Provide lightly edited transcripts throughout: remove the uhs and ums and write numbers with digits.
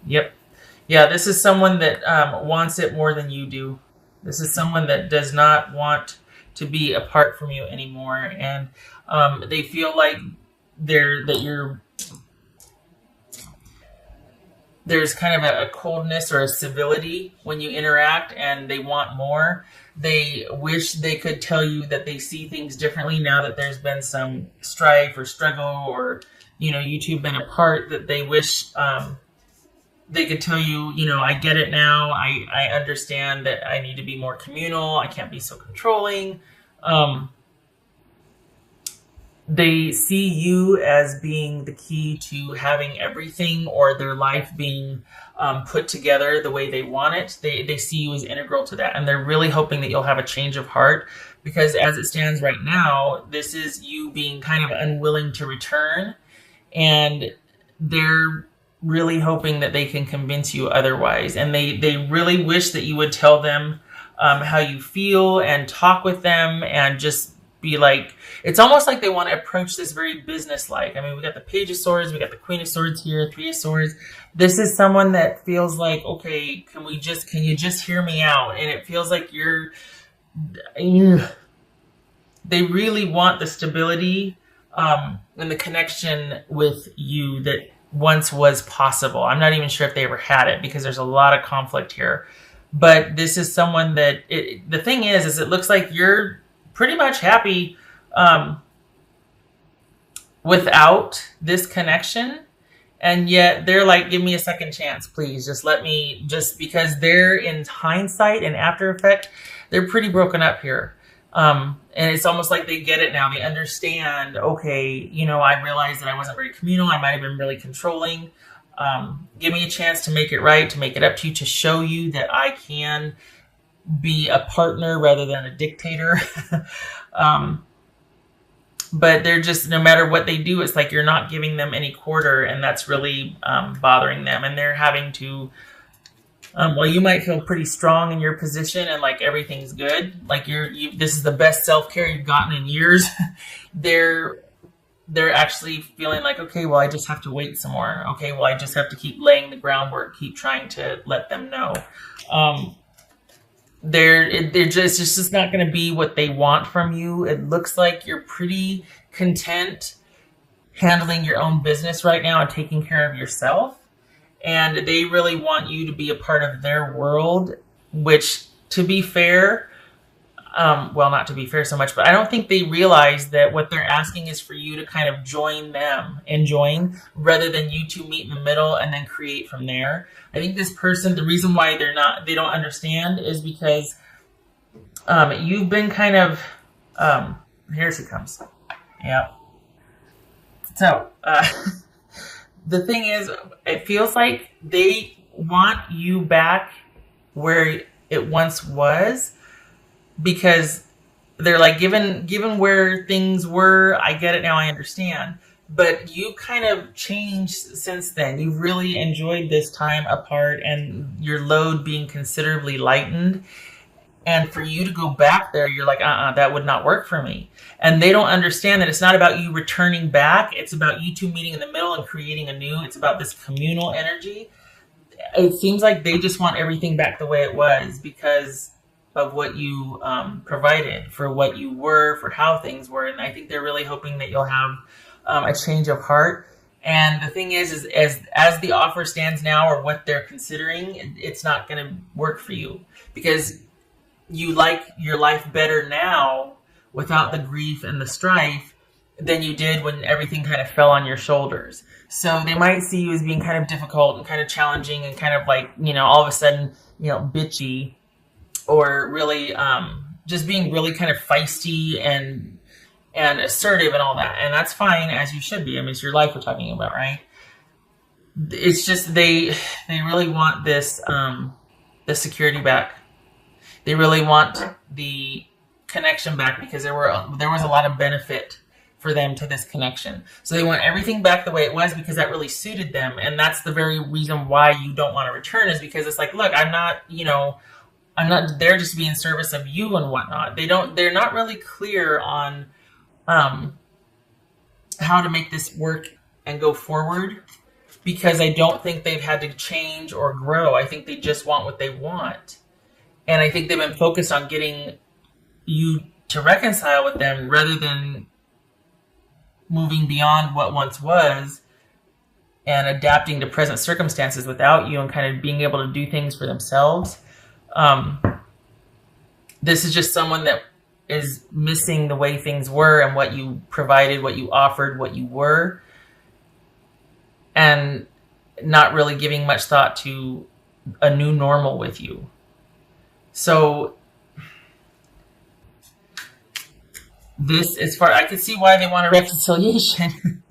Yep. Yeah, this is someone that wants it more than you do. This is someone that does not want to be apart from you anymore, and they feel like there's kind of a coldness or a civility when you interact, and they want more. They wish they could tell you that they see things differently now that there's been some strife or struggle, or you two have been apart. That they wish they could tell you, I get it now. I understand that I need to be more communal. I can't be so controlling. Um, they see you as being the key to having everything or their life being put together the way they want it. They see you as integral to that. And they're really hoping that you'll have a change of heart, because as it stands right now, this is you being kind of unwilling to return. And they're really hoping that they can convince you otherwise. And they really wish that you would tell them how you feel and talk with them and just be like, it's almost like they want to approach this very business-like. I mean, we got the Page of Swords, we got the Queen of Swords here, Three of Swords. This is someone that feels like, okay, can you just hear me out? And it feels like they really want the stability and the connection with you that once was possible. I'm not even sure if they ever had it, because there's a lot of conflict here. But this is someone that, the thing is it looks like you're pretty much happy without this connection. And yet they're like, give me a second chance, please. Just because they're, in hindsight and after effect, they're pretty broken up here. And it's almost like they get it now. They understand, okay, I realized that I wasn't very communal. I might have been really controlling. Give me a chance to make it right, to make it up to you, to show you that I can be a partner rather than a dictator. But they're just, no matter what they do, it's like you're not giving them any quarter, and that's really bothering them. And they're having to, well, you might feel pretty strong in your position and like everything's good. Like this is the best self-care you've gotten in years. they're actually feeling like, okay, well, I just have to wait some more. Okay, well, I just have to keep laying the groundwork, keep trying to let them know. It's just not going to be what they want from you. It looks like you're pretty content handling your own business right now and taking care of yourself. And they really want you to be a part of their world, which, to be fair, well, not to be fair so much, but I don't think they realize that what they're asking is for you to kind of join them and join, rather than you two meet in the middle and then create from there. I think this person, the reason why they don't understand is because you've been kind of, here she comes. Yeah. So, the thing is, it feels like they want you back where it once was, because they're like, given where things were, I get it now, I understand. But you kind of changed since then. You've really enjoyed this time apart and your load being considerably lightened. And for you to go back there, you're like, that would not work for me. And they don't understand that it's not about you returning back. It's about you two meeting in the middle and creating anew. It's about this communal energy. It seems like they just want everything back the way it was because of what you provided, for what you were, for how things were. And I think they're really hoping that you'll have a change of heart. And the thing is as the offer stands now, or what they're considering, it's not going to work for you, because you like your life better now without the grief and the strife than you did when everything kind of fell on your shoulders. So they might see you as being kind of difficult and kind of challenging and kind of like, all of a sudden, bitchy, or really just being really kind of feisty and assertive and all that. And that's fine, as you should be. I mean, it's your life we're talking about, right? It's just they really want this the security back. They really want the connection back, because there was a lot of benefit for them to this connection. So they want everything back the way it was, because that really suited them. And that's the very reason why you don't want to return, is because it's like, look, I'm not there just to be in service of you and whatnot. They're not really clear on how to make this work and go forward. because I don't think they've had to change or grow. I think they just want what they want. And I think they've been focused on getting you to reconcile with them rather than moving beyond what once was and adapting to present circumstances without you and kind of being able to do things for themselves. This is just someone that is missing the way things were and what you provided, what you offered, what you were, and not really giving much thought to a new normal with you. So this, as far I can see why they want a reconciliation.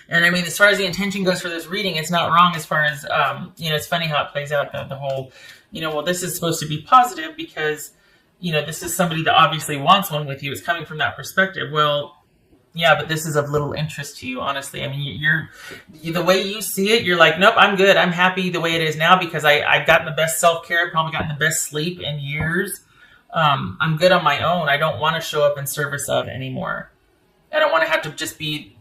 And I mean, as far as the intention goes for this reading, it's not wrong as far as, it's funny how it plays out, the whole, well, this is supposed to be positive because, this is somebody that obviously wants one with you. It's coming from that perspective. Well, yeah, but this is of little interest to you, honestly. I mean, the way you see it, you're like, nope, I'm good. I'm happy the way it is now because I've gotten the best self-care, probably gotten the best sleep in years. I'm good on my own. I don't want to show up in service of anymore. I don't want to have to just be,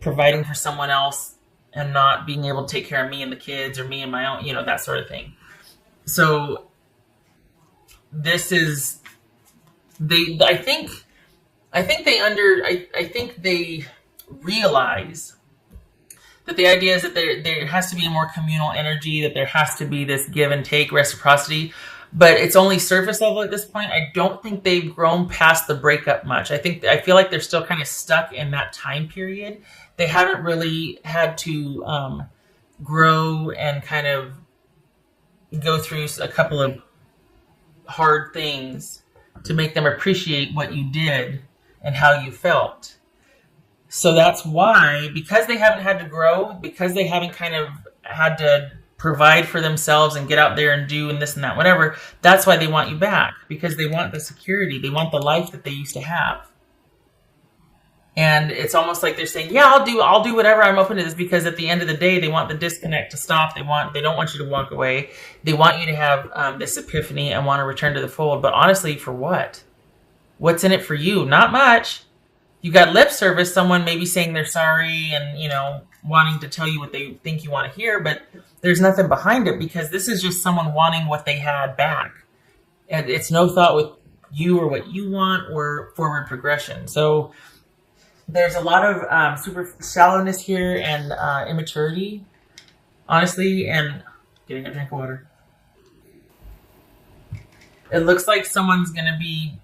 providing for someone else and not being able to take care of me and the kids or me and my own, that sort of thing. So this is, I think they realize that the idea is that there has to be more communal energy, that there has to be this give and take, reciprocity. But it's only surface level at this point. I don't think they've grown past the breakup much. I feel like they're still kind of stuck in that time period. They haven't really had to grow and kind of go through a couple of hard things to make them appreciate what you did and how you felt. So that's why, because they haven't had to grow, because they haven't kind of had to provide for themselves and get out there and do and this and that, whatever, that's why they want you back, because they want the security. They want the life that they used to have. And it's almost like they're saying, yeah, I'll do whatever. I'm open to this, because at the end of the day, they want the disconnect to stop. They don't want you to walk away. They want you to have this epiphany and want to return to the fold. But honestly, for what? What's in it for you? Not much. You got lip service, someone maybe saying they're sorry and, wanting to tell you what they think you want to hear, but there's nothing behind it, because this is just someone wanting what they had back. And it's no thought with you or what you want or forward progression. So there's a lot of super shallowness here and immaturity, honestly, and getting a drink of water. It looks like someone's going to be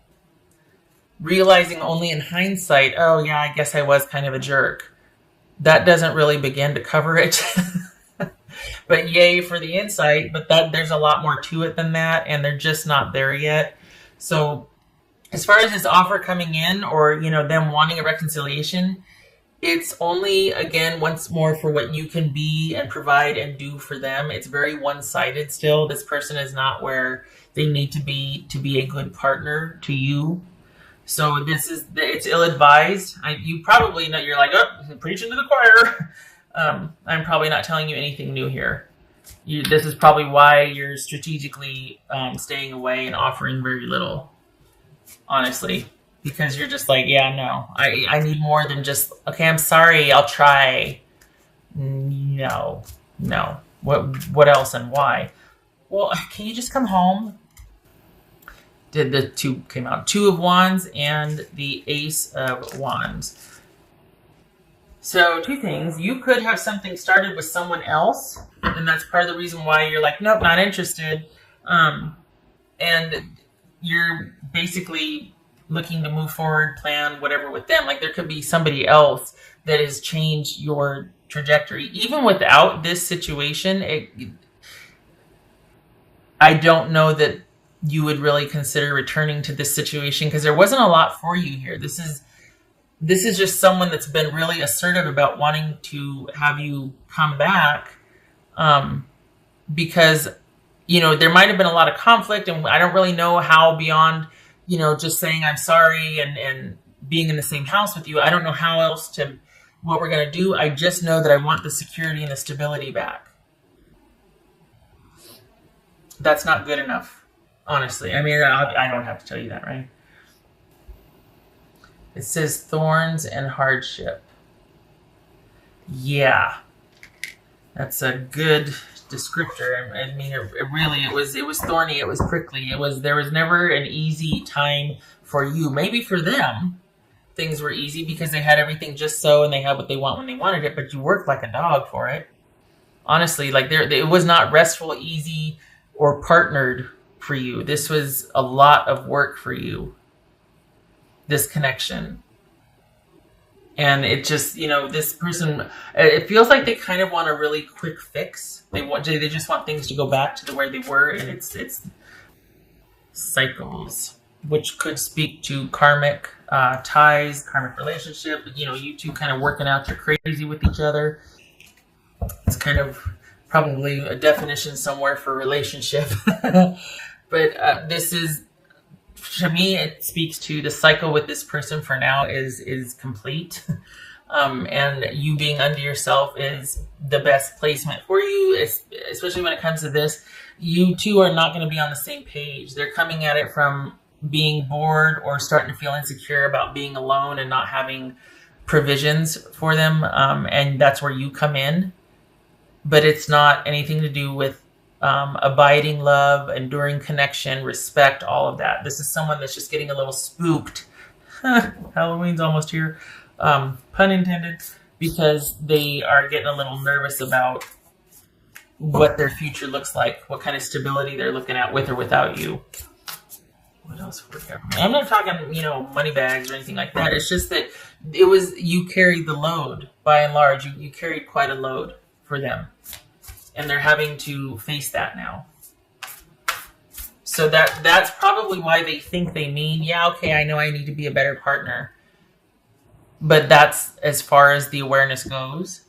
realizing only in hindsight, oh yeah, I guess I was kind of a jerk. That doesn't really begin to cover it. But yay for the insight, but there's a lot more to it than that, and they're just not there yet. So as far as this offer coming in, or them wanting a reconciliation, it's only, again, once more, for what you can be and provide and do for them. It's very one-sided still. This person is not where they need to be a good partner to you. So it's ill-advised. You probably know, you're like, oh, preaching to the choir. I'm probably not telling you anything new here. This is probably why you're strategically staying away and offering very little, honestly. Because you're just like, yeah, no. I need more than just, okay, I'm sorry, I'll try. No. What else and why? Well, can you just come home? The two came out. 2 of Wands and the Ace of Wands. So 2 things. You could have something started with someone else, and that's part of the reason why you're like, nope, not interested. And you're basically looking to move forward, plan whatever with them. Like, there could be somebody else that has changed your trajectory. Even without this situation, I don't know that you would really consider returning to this situation, because there wasn't a lot for you here. This is just someone that's been really assertive about wanting to have you come back, because there might have been a lot of conflict, and I don't really know how beyond just saying I'm sorry and being in the same house with you. I don't know how else what we're going to do. I just know that I want the security and the stability back. That's not good enough. Honestly, I mean, I don't have to tell you that, right? It says thorns and hardship. Yeah. That's a good descriptor. I mean, it was thorny. It was prickly. There was never an easy time for you. Maybe for them, things were easy because they had everything just so, and they had what they want when they wanted it. But you worked like a dog for it. Honestly, like it was not restful, easy, or partnered for you. This was a lot of work for you. This connection. And it just, this person, it feels like they kind of want a really quick fix. They just want things to go back to the way they were, and it's cycles, which could speak to karmic ties, karmic relationship. You two kind of working out your crazy with each other. It's kind of probably a definition somewhere for relationship, but this is. To me, it speaks to the cycle with this person for now is complete. And you being unto yourself is the best placement for you, especially when it comes to this. You two are not going to be on the same page. They're coming at it from being bored or starting to feel insecure about being alone and not having provisions for them. And that's where you come in. But it's not anything to do with abiding love, enduring connection, respect, all of that. This is someone that's just getting a little spooked. Halloween's almost here. Pun intended, because they are getting a little nervous about what their future looks like, what kind of stability they're looking at with or without you. What else? I'm not talking, money bags or anything like that. It's just that you carried the load by and large. You carried quite a load for them. And they're having to face that now. So that's probably why they think they mean, yeah, okay, I know I need to be a better partner. But that's as far as the awareness goes.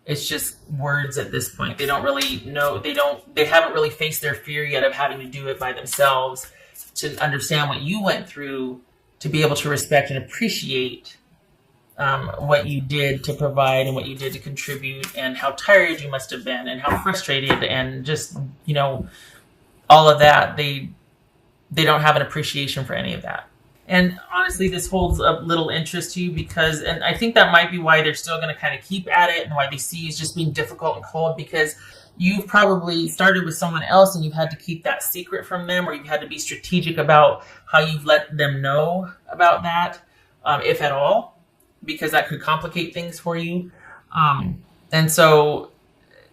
It's just words at this point. They don't really know, they haven't really faced their fear yet of having to do it by themselves to understand what you went through to be able to respect and appreciate what you did to provide and what you did to contribute, and how tired you must have been and how frustrated, and just, all of that. They don't have an appreciation for any of that. And honestly, this holds a little interest to you and I think that might be why they're still going to kind of keep at it, and why they see you as just being difficult and cold, because you've probably started with someone else and you've had to keep that secret from them, or you've had to be strategic about how you've let them know about that, if at all, because that could complicate things for you. And so,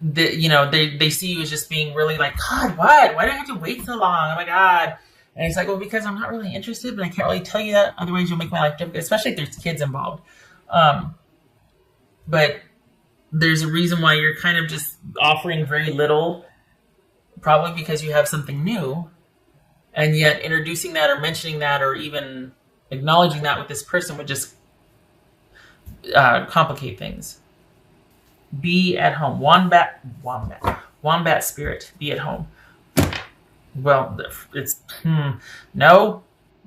they see you as just being really like, God, what? Why do I have to wait so long? Oh my God. And it's like, well, because I'm not really interested, but I can't really tell you that. Otherwise, you'll make my life difficult, especially if there's kids involved. But there's a reason why you're kind of just offering very little, probably because you have something new. And yet introducing that or mentioning that or even acknowledging that with this person would just complicate things. Be at home. Wombat spirit. Be at home. Well, it's no,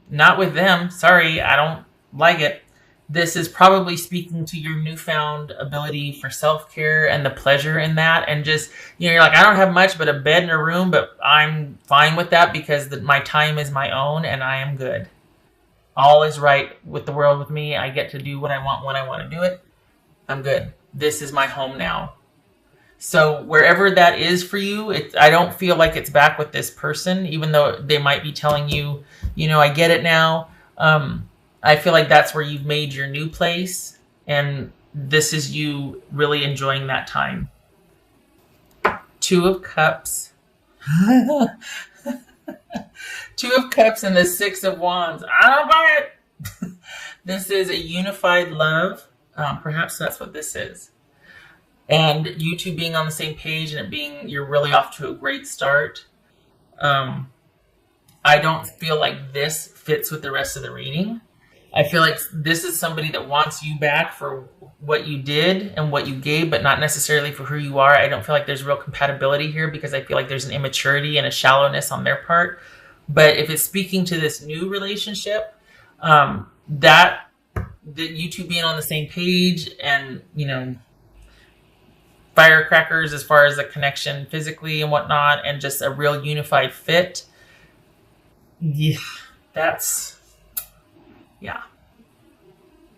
not with them. Sorry, I don't like it. This is probably speaking to your newfound ability for self-care and the pleasure in that, and just, you're like, I don't have much but a bed and a room, but I'm fine with that because my time is my own and I am good. All is right with the world with me. I get to do what I want when I want to do it. I'm good. This is my home now. So wherever that is for you, I don't feel like it's back with this person, even though they might be telling you, I get it now. I feel like that's where you've made your new place, and this is you really enjoying that time. Two of Cups. Two of Cups and the Six of Wands. I don't buy it. This is a unified love. Perhaps that's what this is. And you two being on the same page, and you're really off to a great start. I don't feel like this fits with the rest of the reading. I feel like this is somebody that wants you back for what you did and what you gave, but not necessarily for who you are. I don't feel like there's real compatibility here, because I feel like there's an immaturity and a shallowness on their part. But if it's speaking to this new relationship, that you two being on the same page, and, firecrackers as far as the connection physically and whatnot, and just a real unified fit. Yeah, yeah.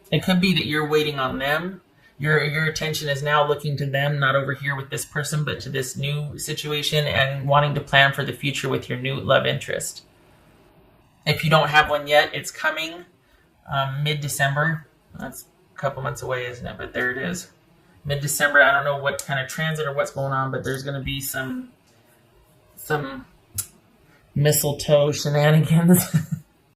It could be that you're waiting on them Your attention is now looking to them, not over here with this person, but to this new situation and wanting to plan for the future with your new love interest. If you don't have one yet, it's coming mid-December. That's a couple months away, isn't it? But there it is. Mid-December. I don't know what kind of transit or what's going on, but there's going to be some mistletoe shenanigans.